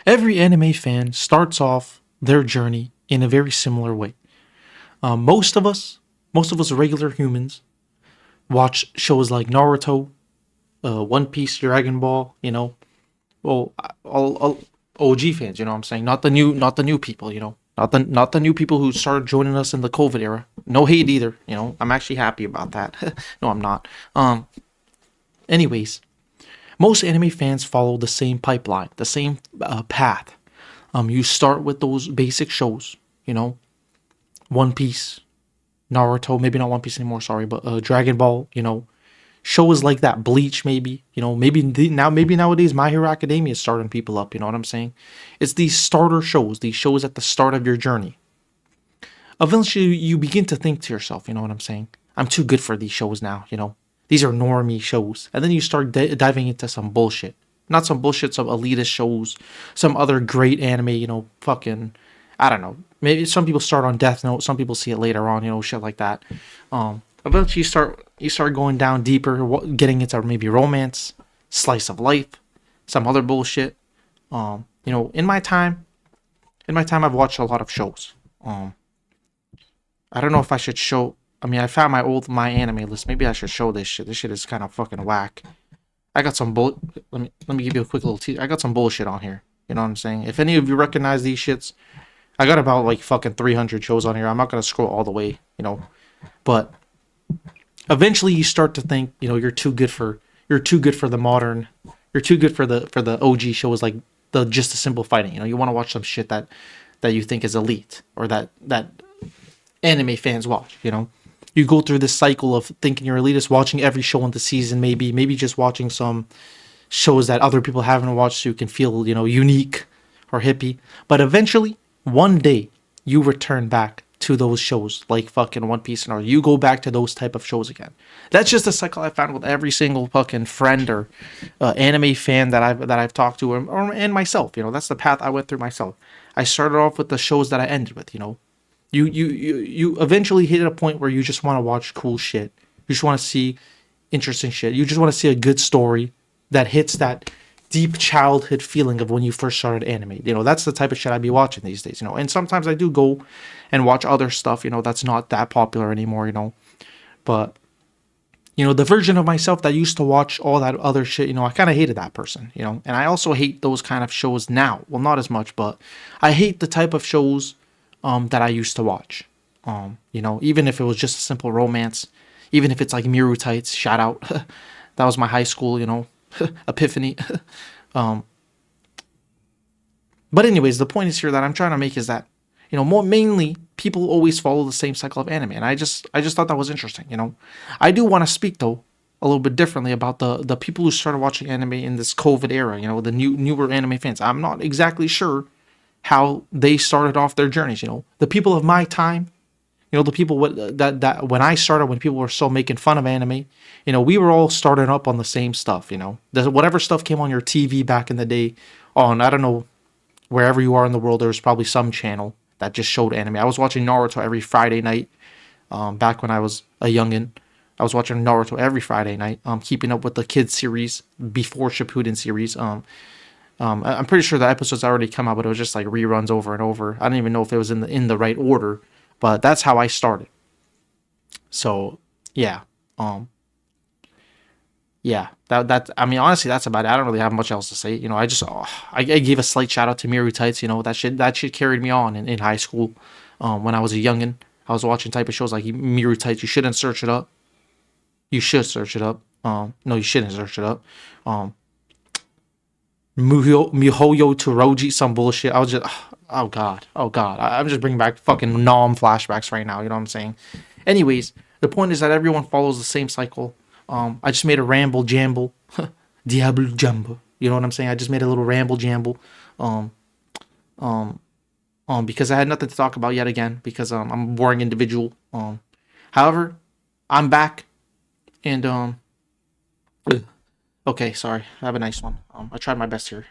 Every anime fan starts off their journey in a very similar way. Most of us, most of us regular humans, watch shows like Naruto, One Piece, Dragon Ball. Well, all OG fans. You know what I'm saying? Not the new people. Not the new people who started joining us in the COVID era. No hate either. I'm actually happy about that. No, I'm not. Anyways, most anime fans follow the same pipeline, the same path. You start with those basic shows. You know, One Piece, Naruto, maybe not One Piece anymore, sorry, but Dragon Ball, shows like that, Bleach, maybe, maybe nowadays My Hero Academia is starting people up, you know what I'm saying? It's these starter shows, these shows at the start of your journey. Eventually, you begin to think to yourself, you know what I'm saying? I'm too good for these shows now, These are normie shows. And then you start diving into some bullshit. Not some bullshit, some elitist shows, some other great anime, fucking, I don't know. Maybe some people start on Death Note, some people see it later on, shit like that. Eventually you start going down deeper, getting into maybe romance, slice of life, some other bullshit. In my time, I've watched a lot of shows. I don't know if I should show. I mean, I found my anime list. Maybe I should show this shit. This shit is kind of fucking whack. I got some bull. Let me give you a quick little teaser. I got some bullshit on here. You know what I'm saying? If any of you recognize these shits, I got about like fucking 300 shows on here. I'm not gonna scroll all the way, but eventually you start to think, you're too good for the modern, you're too good for the OG shows like the just the simple fighting. You want to watch some shit that you think is elite or that anime fans watch. You go through this cycle of thinking you're elitist, watching every show in the season, maybe just watching some shows that other people haven't watched so you can feel, unique or hippie. But eventually, one day, you return back to those shows like fucking One Piece and all. You go back to those type of shows again. That's just a cycle I found with every single fucking friend or anime fan that I've talked to, and myself. That's the path I went through myself. I started off with the shows that I ended with. You eventually hit a point where you just want to watch cool shit. You just want to see interesting shit. You just want to see a good story that hits that deep childhood feeling of when you first started anime. That's the type of shit I'd be watching these days. And sometimes I do go and watch other stuff, that's not that popular anymore, But the version of myself that used to watch all that other shit, I kind of hated that person, And I also hate those kind of shows now. Well, not as much, but I hate the type of shows that I used to watch. Even if it was just a simple romance, even if it's like Miru Tights, shout out. That was my high school, epiphany. um, but anyways, the point is here that I'm trying to make is that, more mainly people always follow the same cycle of anime, and I just thought that was interesting. I do want to speak though a little bit differently about the people who started watching anime in this COVID era. The newer anime fans. I'm not exactly sure how they started off their journeys. The people of my time, the people that when I started, when people were still making fun of anime, we were all starting up on the same stuff. Whatever stuff came on your TV back in the day, on I don't know, wherever you are in the world, there was probably some channel that just showed anime. I was watching Naruto every Friday night. Back when I was a youngin, I was watching Naruto every Friday night. Keeping up with the kids series before Shippuden series. I'm pretty sure the episodes already come out, but it was just like reruns over and over. I don't even know if it was in the right order, but that's how I started. So yeah, yeah. That I mean, honestly, that's about it. I don't really have much else to say. I gave a slight shout out to Miru Tights. That shit carried me on in high school. When I was a youngin, I was watching type of shows like Miru Tights. You shouldn't search it up. You should search it up. No, you shouldn't search it up. Mihoyo Toroji, some bullshit. I was just, oh god, I'm just bringing back fucking Nom flashbacks right now. You know what I'm saying? Anyways, the point is that everyone follows the same cycle. I just made a ramble jamble, Diablo Jumbo. You know what I'm saying? I just made a little ramble jamble, um, um, because I had nothing to talk about yet again. Because I'm a boring individual. However, I'm back, and okay, sorry. Have a nice one. I tried my best here.